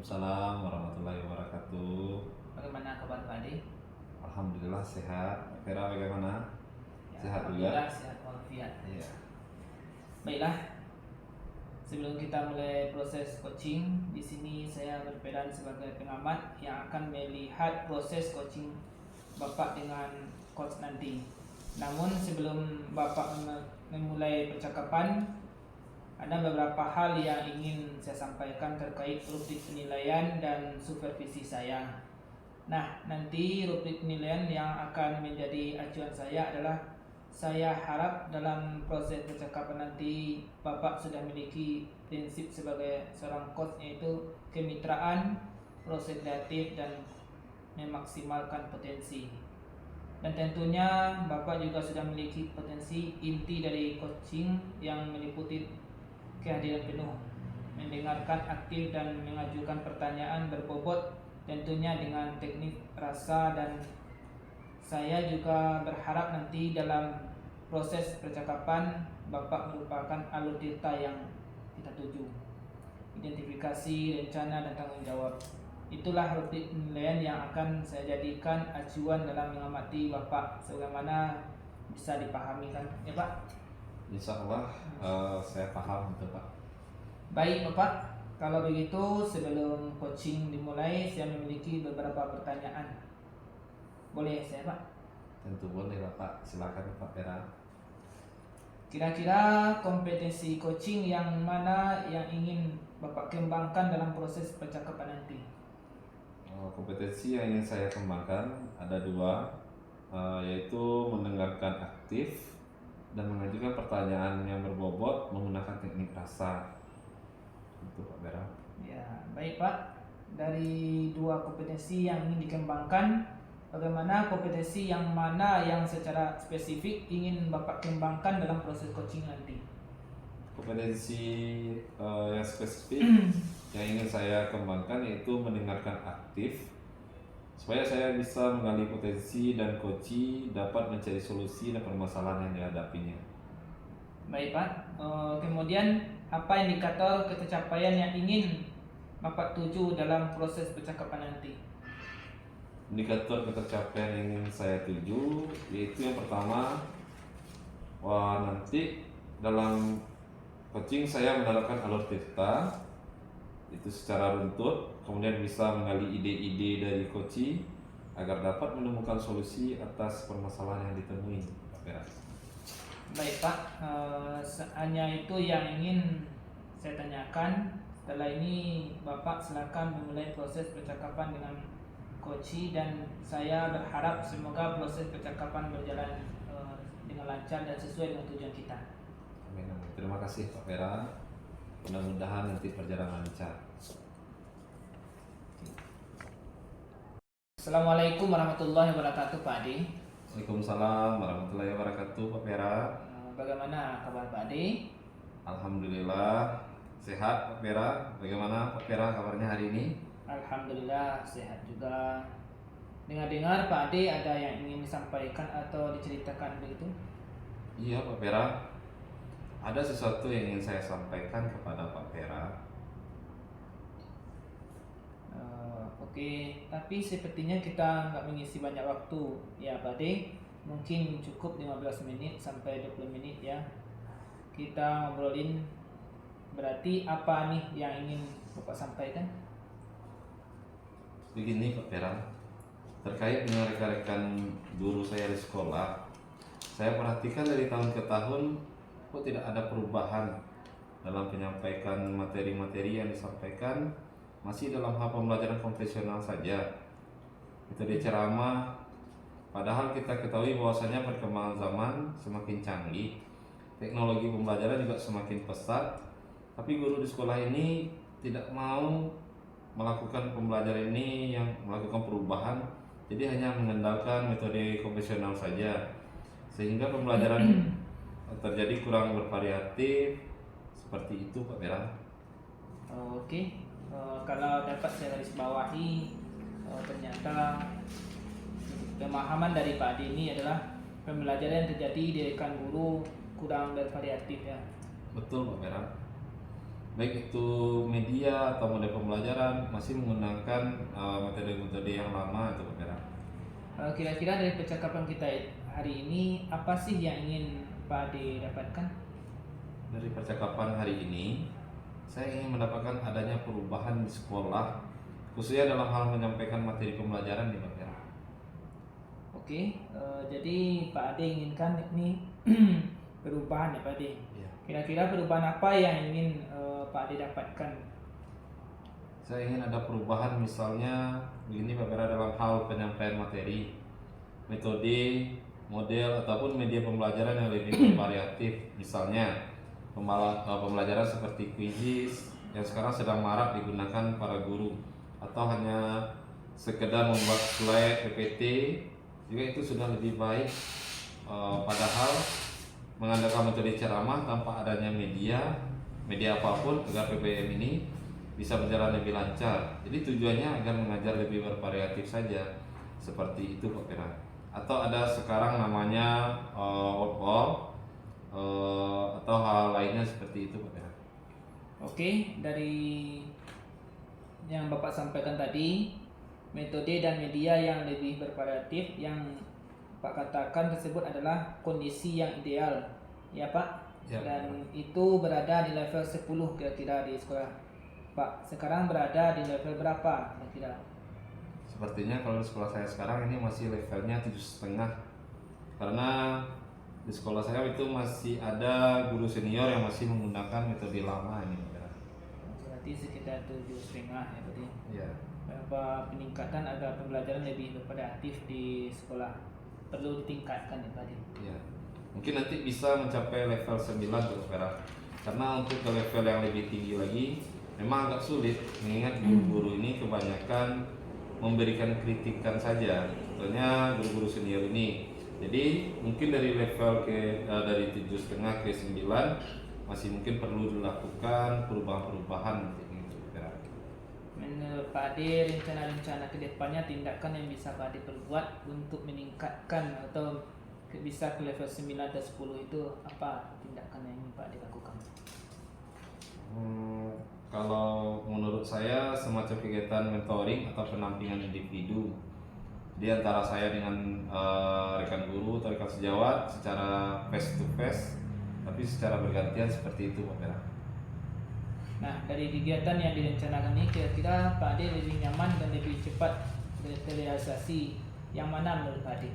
Waalaikumsalam warahmatullahi wabarakatuh. Bagaimana kabar Pak Ade? Alhamdulillah sehat. Vera bagaimana? Ya, Sehat alhamdulillah juga? sehat walafiat. Iya. Baiklah, sebelum kita mulai proses coaching, di sini saya berperan sebagai pengamat yang akan melihat proses coaching Bapak dengan coach nanti. Namun sebelum Bapak memulai percakapan, ada beberapa hal yang ingin saya sampaikan terkait rubrik penilaian dan supervisi saya. Nah, nanti rubrik penilaian yang akan menjadi acuan saya adalah saya harap dalam proses percakapan nanti Bapak sudah memiliki prinsip sebagai seorang coach, yaitu kemitraan, proses kreatif, dan memaksimalkan potensi. Dan tentunya Bapak juga sudah memiliki potensi inti dari coaching yang meliputi kehadiran penuh, mendengarkan aktif dan mengajukan pertanyaan berbobot, tentunya dengan teknik rasa. Dan saya juga berharap nanti dalam proses percakapan Bapak merupakan alur data yang kita tuju, identifikasi, rencana, dan tanggung jawab. Itulah rubrik penilaian yang akan saya jadikan acuan dalam mengamati Bapak, sebagaimana bisa dipahami kan ya Pak? Insya Allah saya paham itu Pak. Baik Bapak, kalau begitu sebelum coaching dimulai saya memiliki beberapa pertanyaan. Boleh saya Pak? Tentu boleh Bapak. Silakan Pak Vera. Kira-kira kompetensi coaching yang mana yang ingin Bapak kembangkan dalam proses percakapan nanti? Kompetensi yang ingin saya kembangkan ada dua, yaitu mendengarkan aktif dan mengajukan pertanyaan yang berbobot menggunakan teknik rasa. Itu Pak Vera. Ya, baik Pak. Dari dua kompetensi yang ingin dikembangkan, bagaimana kompetensi yang mana yang secara spesifik ingin Bapak kembangkan dalam proses coaching nanti? Kompetensi yang spesifik yang ingin saya kembangkan yaitu mendengarkan aktif, supaya saya bisa menggali potensi dan coach dapat mencari solusi dan permasalahan yang dihadapinya. Baik Pak. Kemudian apa indikator ketercapaian yang ingin Bapak tuju dalam proses percakapan nanti? Indikator ketercapaian yang ingin saya tuju yaitu yang pertama, nanti dalam coaching saya menerapkan alur data itu secara runtut, kemudian bisa menggali ide-ide dari coach agar dapat menemukan solusi atas permasalahan yang ditemui. Baik Pak, hanya itu yang ingin saya tanyakan. Setelah ini Bapak silakan memulai proses percakapan dengan coach, dan saya berharap semoga proses percakapan berjalan dengan lancar dan sesuai dengan tujuan kita. Amin. Terima kasih Pak Vera. Mudah-mudahan nanti perjalanan lancar. Assalamualaikum warahmatullahi wabarakatuh Pak Ade. Waalaikumsalam warahmatullahi wabarakatuh Pak Vera. Bagaimana kabar Pak Ade? Alhamdulillah sehat Pak Vera. Bagaimana Pak Vera kabarnya hari ini? Alhamdulillah sehat juga. Dengar-dengar Pak Ade ada yang ingin disampaikan atau diceritakan begitu? Iya Pak Vera, ada sesuatu yang ingin saya sampaikan kepada Pak Vera. Oke, tapi sepertinya kita nggak mengisi banyak waktu ya Pak Ade. Mungkin cukup 15 menit sampai 20 menit ya. Kita ngobrolin, berarti apa nih yang ingin Bapak sampaikan? Begini Pak Vera, terkait dengan rekan-rekan guru saya di sekolah, saya perhatikan dari tahun ke tahun kok tidak ada perubahan dalam penyampaikan materi-materi yang disampaikan, masih dalam hal pembelajaran konvensional saja. Metode ceramah, padahal kita ketahui bahwasanya perkembangan zaman semakin canggih, teknologi pembelajaran juga semakin pesat, tapi guru di sekolah ini tidak mau melakukan pembelajaran ini yang melakukan perubahan, jadi hanya mengandalkan metode konvensional saja, sehingga pembelajaran terjadi kurang bervariatif. Seperti itu Pak Vera. Oke. Kalau dapat saya garis bawahi, ternyata pemahaman dari Pak Ade ini adalah pembelajaran yang terjadi di rekan guru kurang bervariatif ya. Betul Pak Vera. baik itu media atau model pembelajaran masih menggunakan metode-metode yang lama itu Pak Pera. Kira-kira dari percakapan kita hari ini apa sih yang ingin Pak Ade dapatkan? Dari percakapan hari ini saya ingin mendapatkan adanya perubahan di sekolah, khususnya dalam hal menyampaikan materi pembelajaran di Pak Pera. Oke, jadi Pak Ade inginkan ini perubahan ya Pak Ade. Ya. Kira-kira perubahan apa yang ingin Pak Ade dapatkan? Saya ingin ada perubahan misalnya begini Pak Pera dalam hal penyampaian materi, metode, model ataupun media pembelajaran yang lebih variatif. Misalnya pembelajaran seperti quizzes yang sekarang sedang marak digunakan para guru, atau hanya sekedar membuat slide PPT juga itu sudah lebih baik. Padahal mengandalkan metode ceramah tanpa adanya media apapun agar PPM ini bisa berjalan lebih lancar. Jadi tujuannya agar mengajar lebih bervariatif saja, seperti itu Pak Pera. Atau ada sekarang namanya workshop atau hal lainnya seperti itu Pak Pera. Oke, dari yang Bapak sampaikan tadi, metode dan media yang lebih bervariatif yang Pak katakan tersebut adalah kondisi yang ideal, ya Pak? Ya, Dan itu berada di level 10 kira-kira di sekolah Pak. Sekarang berada di level berapa kira-kira? Sepertinya kalau di sekolah saya sekarang ini masih levelnya 7,5, karena di sekolah saya itu masih ada guru senior yang masih menggunakan metode lama ini Pak Pera. Berarti sekitar 7,5 ya berarti. Ya. Berapa peningkatan agar pembelajaran lebih bervariatif di sekolah perlu ditingkatkan ya Pak Ade. Ya. Mungkin nanti bisa mencapai level 9 Pak Pera. Karena untuk ke level yang lebih tinggi lagi memang agak sulit, mengingat guru-guru ini kebanyakan memberikan kritikan saja. Contohnya guru-guru senior ini. Jadi mungkin dari level dari 7,5 ke 9 masih mungkin perlu dilakukan perubahan-perubahan gitu. Menurut Pak Ade, rencana-rencana ke depannya tindakan yang bisa Pak Ade perbuat untuk meningkatkan atau bisa ke level 9 atau 10 itu apa tindakan yang ingin Pak Ade lakukan? Kalau menurut saya semacam kegiatan mentoring atau penampingan individu di antara saya dengan rekan guru atau rekan sejawat secara face to face, tapi secara bergantian seperti itu Pak Pera. Nah, dari kegiatan yang direncanakan ini kira-kira Pak Ade lebih nyaman dan lebih cepat terrealisasi yang mana menurut Pak Ade?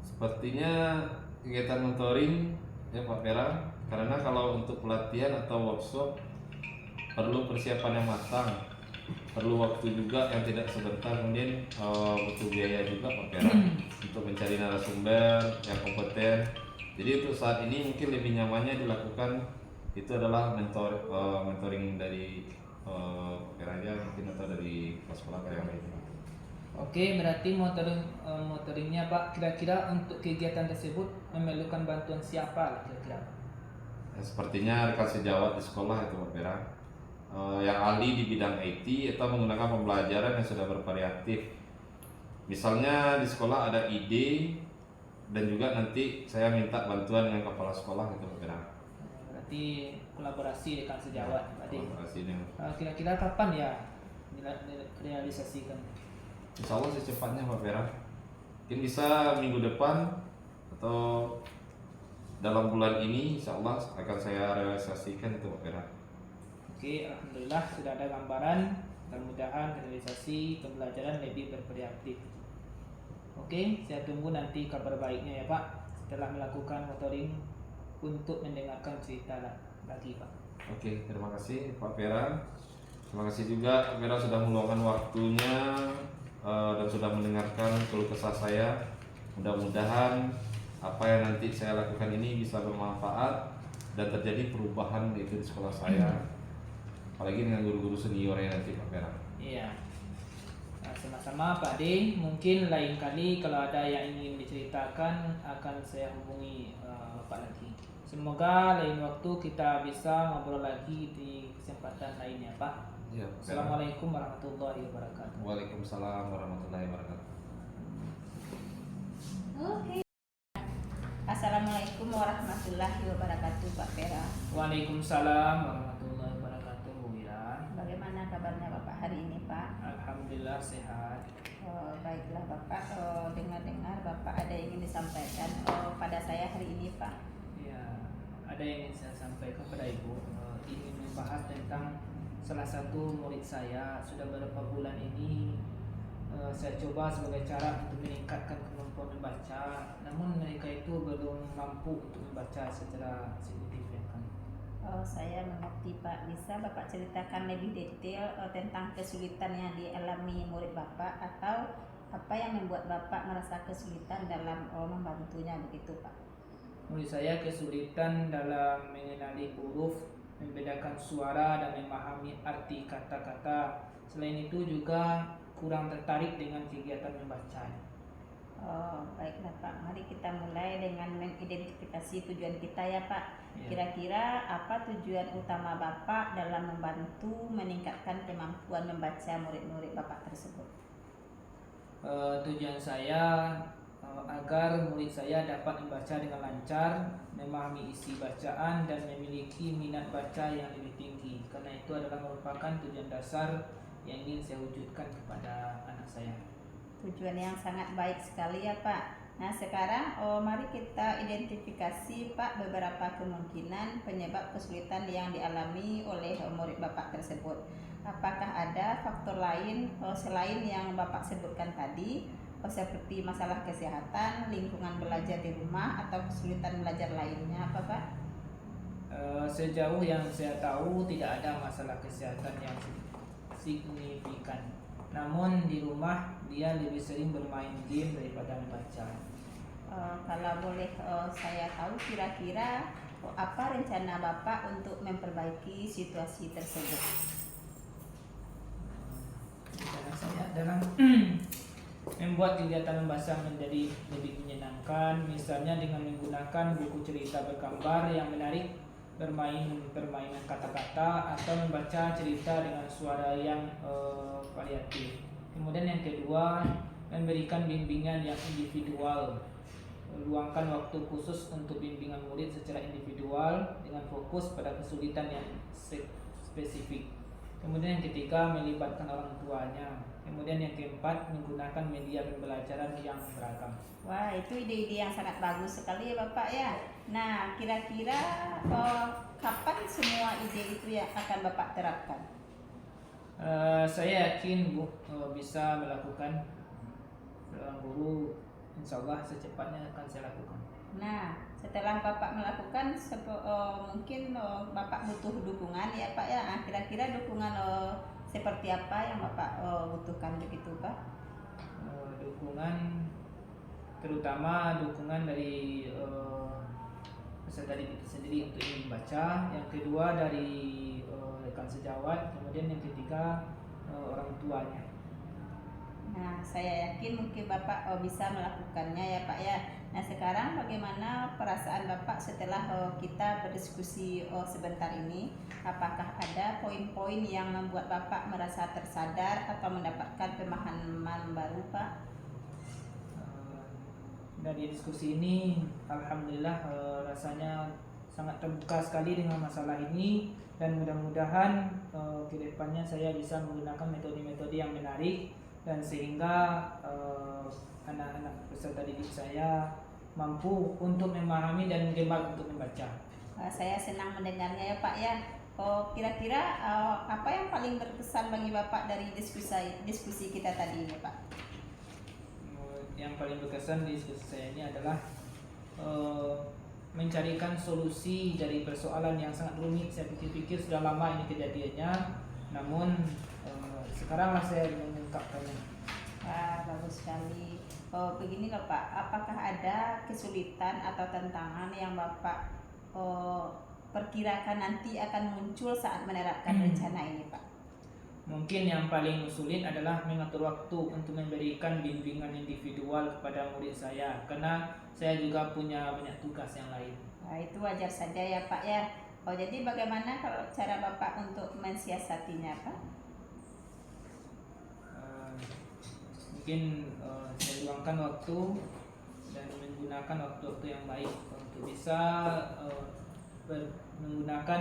Sepertinya kegiatan mentoring ya Pak Pera, karena kalau untuk pelatihan atau workshop perlu persiapan yang matang, perlu waktu juga yang tidak sebentar, kemudian butuh biaya juga Pak Pera untuk mencari narasumber yang kompeten. Jadi untuk saat ini mungkin lebih nyamannya dilakukan itu adalah mentoring dari Pak Pera aja mungkin, atau dari kelas yang lainnya. Oke, berarti motoringnya Pak, kira-kira untuk kegiatan tersebut memerlukan bantuan siapa lah kira-kira? Ya, sepertinya rekan sejawat di sekolah itu Pak Pera, yang ahli di bidang IT atau menggunakan pembelajaran yang sudah bervariatif. Misalnya di sekolah ada ide dan juga nanti saya minta bantuan dengan kepala sekolah itu Pak Pera. Berarti kolaborasi dengan sejawat Pak Ade. Kolaborasinya. Kira-kira kapan ya direalisasikan? Insya Allah secepatnya Pak Pera. Mungkin bisa minggu depan atau dalam bulan ini insya Allah akan saya realisasikan itu Pak Pera. Oke, alhamdulillah sudah ada gambaran. Mudah-mudahan realisasi pembelajaran lebih bervariatif. Oke, saya tunggu nanti kabar baiknya ya Pak setelah melakukan motoring untuk mendengarkan cerita lagi Pak. Oke, terima kasih Pak Pera. Terima kasih juga Pak Pera sudah meluangkan waktunya dan sudah mendengarkan keluh kesah saya. Mudah-mudahan apa yang nanti saya lakukan ini bisa bermanfaat dan terjadi perubahan itu di sekolah saya, apalagi dengan guru-guru seniornya nanti Pak Pera. Iya. Nah, sama-sama Pak Ade. Mungkin lain kali kalau ada yang ingin diceritakan akan saya hubungi Bapak lagi. Semoga lain waktu kita bisa ngobrol lagi di kesempatan lainnya Pak. Ya, Pak Pera. Assalamualaikum warahmatullahi wabarakatuh. Waalaikumsalam warahmatullahi wabarakatuh. Oke. Assalamualaikum warahmatullahi wabarakatuh, Pak Pera. Waalaikumsalam warahmatullahi wabarakatuh, Bu Wira. Bagaimana kabarnya Bapak hari ini, Pak? Alhamdulillah sehat. Baiklah Bapak, dengar-dengar Bapak ada yang ingin disampaikan pada saya hari ini, Pak. Ya, ada yang ingin saya sampaikan kepada Ibu. Ingin membahas tentang salah satu murid saya. Sudah beberapa bulan ini saya coba sebagai cara untuk meningkatkan kemampuan membaca, namun mereka itu belum mampu untuk membaca secara signifikan. Saya mengerti Pak. Bisa Bapak ceritakan lebih detail tentang kesulitan yang dialami murid Bapak, atau apa yang membuat Bapak merasa kesulitan dalam membantunya begitu, Pak? Murid saya kesulitan dalam mengenali huruf, membedakan suara dan memahami arti kata-kata. Selain itu juga kurang tertarik dengan kegiatan membaca. Baiklah Pak, mari kita mulai dengan mengidentifikasi tujuan kita ya Pak. Ya. Kira-kira apa tujuan utama Bapak dalam membantu meningkatkan kemampuan membaca murid-murid Bapak tersebut? Tujuan saya agar murid saya dapat membaca dengan lancar, memahami isi bacaan, dan memiliki minat baca yang lebih tinggi. Karena itu adalah merupakan tujuan dasar yang ingin saya wujudkan kepada anak saya. Tujuan yang sangat baik sekali ya Pak. Nah sekarang mari kita identifikasi Pak beberapa kemungkinan penyebab kesulitan yang dialami oleh murid Bapak tersebut. Apakah ada faktor lain selain yang Bapak sebutkan tadi, seperti masalah kesehatan, lingkungan belajar di rumah, atau kesulitan belajar lainnya apa Pak? Sejauh yang saya tahu tidak ada masalah kesehatan yang signifikan. Namun di rumah dia lebih sering bermain game daripada membaca. Kalau boleh saya tahu kira-kira apa rencana Bapak untuk memperbaiki situasi tersebut? Rencana saya adalah membuat kegiatan membaca menjadi lebih menyenangkan, misalnya dengan menggunakan buku cerita bergambar yang menarik, bermain permainan kata-kata, atau membaca cerita dengan suara yang variatif. Kemudian yang kedua, memberikan bimbingan yang individual. Luangkan waktu khusus untuk bimbingan murid secara individual dengan fokus pada kesulitan yang spesifik. Kemudian yang ketiga, melibatkan orang tuanya. Kemudian yang keempat, menggunakan media pembelajaran yang beragam. Wah, itu ide-ide yang sangat bagus sekali ya Bapak ya. Nah, kira-kira kapan semua ide itu ya akan Bapak terapkan? Saya yakin Bu bisa melakukan. Seorang guru insya Allah secepatnya akan saya lakukan. Nah, setelah Bapak melakukan mungkin Bapak butuh dukungan ya Pak ya. Nah, kira-kira dukungan seperti apa yang Bapak butuhkan begitu Pak? Dukungan, terutama dukungan dari peserta didik sendiri untuk ingin membaca. Yang kedua dari rekan sejawat. Kemudian yang ketiga orang tuanya. Nah, saya yakin mungkin Bapak bisa melakukannya ya Pak ya. Nah, sekarang bagaimana perasaan Bapak setelah kita berdiskusi sebentar ini? Apakah ada poin-poin yang membuat Bapak merasa tersadar atau mendapatkan pemahaman baru Pak? Dari diskusi ini, alhamdulillah rasanya sangat terbuka sekali dengan masalah ini, dan mudah-mudahan kedepannya saya bisa menggunakan metode-metode yang menarik, dan sehingga anak-anak peserta didik saya mampu untuk memahami dan gemar untuk membaca. Saya senang mendengarnya ya Pak ya. Kira-kira apa yang paling berkesan bagi Bapak dari diskusi kita tadi ya Pak? Yang paling berkesan di diskusi saya ini adalah mencarikan solusi dari persoalan yang sangat rumit. Saya pikir-pikir sudah lama ini kejadiannya, namun sekaranglah saya mengungkapkannya. Wah, bagus sekali. Begini loh Pak, apakah ada kesulitan atau tantangan yang Bapak perkirakan nanti akan muncul saat menerapkan rencana ini Pak? Mungkin yang paling sulit adalah mengatur waktu untuk memberikan bimbingan individual kepada murid saya, karena saya juga punya banyak tugas yang lain. Nah, itu wajar saja ya Pak ya. Jadi bagaimana kalau cara Bapak untuk mensiasatinya Pak? Mungkin saya luangkan waktu dan menggunakan waktu-waktu yang baik untuk bisa menggunakan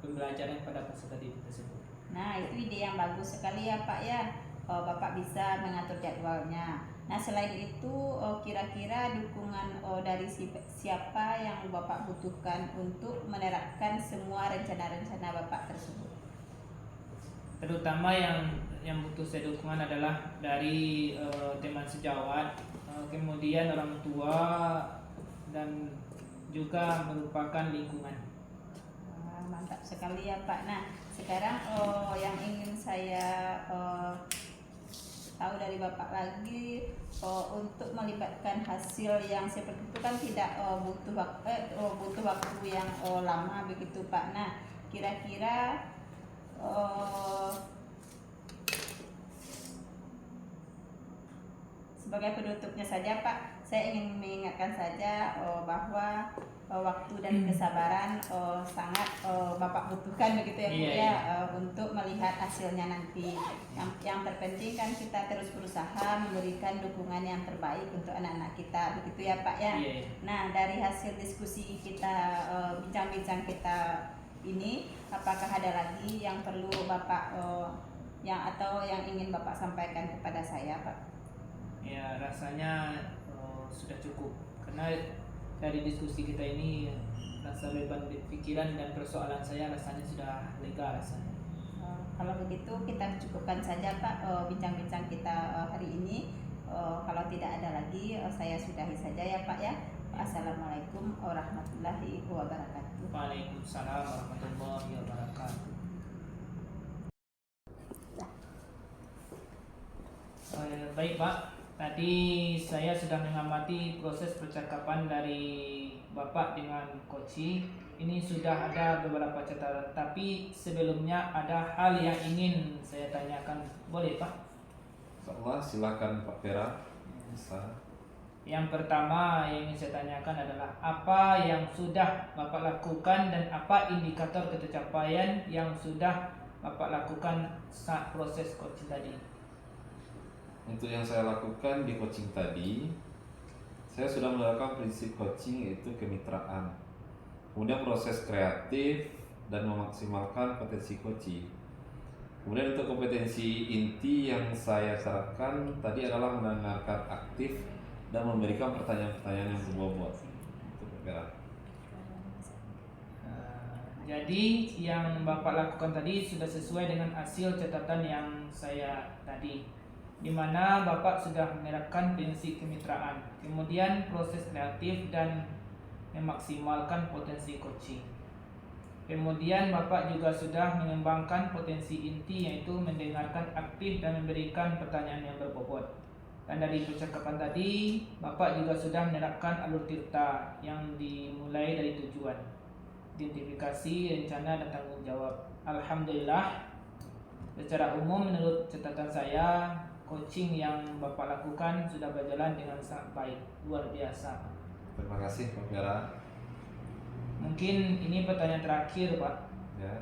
pembelajaran pada peserta didik tersebut. Nah, itu ide yang bagus sekali ya Pak ya. Bapak bisa mengatur jadwalnya. Nah, selain itu kira-kira dukungan dari siapa yang Bapak butuhkan untuk menerapkan semua rencana-rencana Bapak tersebut? Terutama yang butuh saya dukungan adalah dari teman sejawat, kemudian orang tua, dan juga merupakan lingkungan. Mantap sekali ya Pak. Nah, sekarang yang ingin saya tahu dari Bapak lagi, untuk melibatkan hasil yang seperti itu kan tidak butuh waktu yang lama begitu Pak. Nah, kira-kira sebagai penutupnya saja Pak, saya ingin mengingatkan saja bahwa waktu dan kesabaran sangat Bapak butuhkan begitu ya Bu Iya, ya, untuk melihat hasilnya nanti. Yang terpenting kan kita terus berusaha memberikan dukungan yang terbaik untuk anak-anak kita begitu ya Pak ya. Iya. Nah, dari hasil diskusi kita, bincang-bincang kita ini, apakah ada lagi yang perlu Bapak yang ingin Bapak sampaikan kepada saya Pak? Ya, rasanya sudah cukup, karena dari diskusi kita ini rasa beban pikiran dan persoalan saya rasanya sudah lega rasanya. Kalau begitu kita cukupkan saja Pak bincang-bincang kita hari ini. Kalau tidak ada lagi, saya sudahi saja ya Pak ya. Assalamualaikum warahmatullahi wabarakatuh. Waalaikumsalam warahmatullahi wabarakatuh. Baik Pak, tadi saya sudah mengamati proses percakapan dari Bapak dengan Koci. Ini sudah ada beberapa catatan, tapi sebelumnya ada hal yang ingin saya tanyakan, boleh Pak? Insyaallah, silakan Pak Vera. Bisa. Yang pertama yang ingin saya tanyakan adalah apa yang sudah Bapak lakukan dan apa indikator tercapaian yang sudah Bapak lakukan saat proses coaching tadi. Untuk yang saya lakukan di coaching tadi, saya sudah menerapkan prinsip coaching yaitu kemitraan. Kemudian proses kreatif dan memaksimalkan potensi coaching. Kemudian untuk kompetensi inti yang saya syaratkan tadi adalah mendengarkan aktif dan memberikan pertanyaan-pertanyaan yang berbobot. Itu Vera. Jadi yang Bapak lakukan tadi sudah sesuai dengan hasil catatan yang saya tadi, di mana Bapak sudah menerapkan prinsip kemitraan, kemudian proses kreatif dan memaksimalkan potensi coaching. Kemudian Bapak juga sudah mengembangkan potensi inti, yaitu mendengarkan aktif dan memberikan pertanyaan yang berbobot. Dan dari percakapan tadi, Bapak juga sudah menerapkan alur tirta yang dimulai dari tujuan, identifikasi, rencana, dan tanggung jawab. Alhamdulillah, secara umum menurut catatan saya, coaching yang Bapak lakukan sudah berjalan dengan sangat baik, luar biasa. Terima kasih Pak Vera. Mungkin ini pertanyaan terakhir Pak. Ya.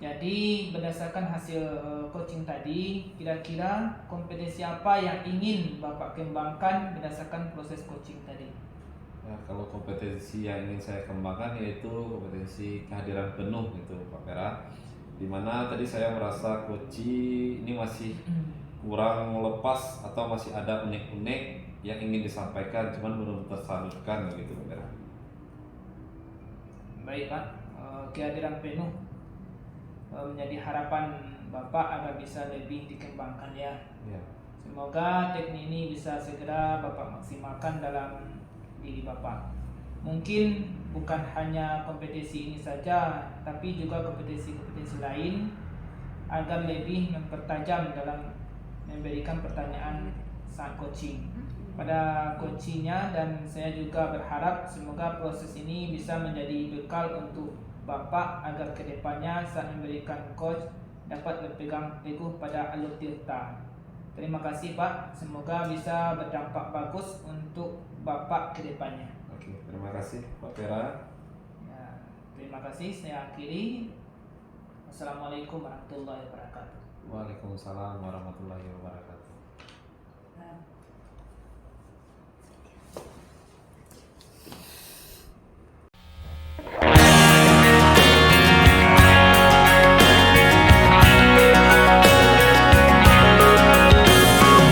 Jadi berdasarkan hasil coaching tadi, kira-kira kompetensi apa yang ingin Bapak kembangkan berdasarkan proses coaching tadi? Ya, kalau kompetensi yang ingin saya kembangkan yaitu kompetensi kehadiran penuh itu Pak Vera. Dimana tadi saya merasa coaching ini masih kurang lepas atau masih ada unek-unek yang ingin disampaikan, cuman belum tersalurkan begitu Pak Vera. Baik Pak, kehadiran penuh menjadi harapan Bapak agar bisa lebih dikembangkan ya. Ya. Semoga teknik ini bisa segera Bapak maksimalkan dalam diri Bapak. Mungkin bukan hanya kompetensi ini saja, tapi juga kompetensi-kompetensi lain agar lebih mempertajam dalam memberikan pertanyaan saat coaching pada coachingnya. Dan saya juga berharap semoga proses ini bisa menjadi bekal untuk Bapak agar kedepannya saat memberikan coach dapat berpegang teguh pada alur tirta. Terima kasih Pak, semoga bisa berdampak bagus untuk Bapak kedepannya. Oke, terima kasih Pak Vera. Ya, terima kasih, saya akhiri. Assalamualaikum warahmatullahi wabarakatuh. Waalaikumsalam warahmatullahi wabarakatuh.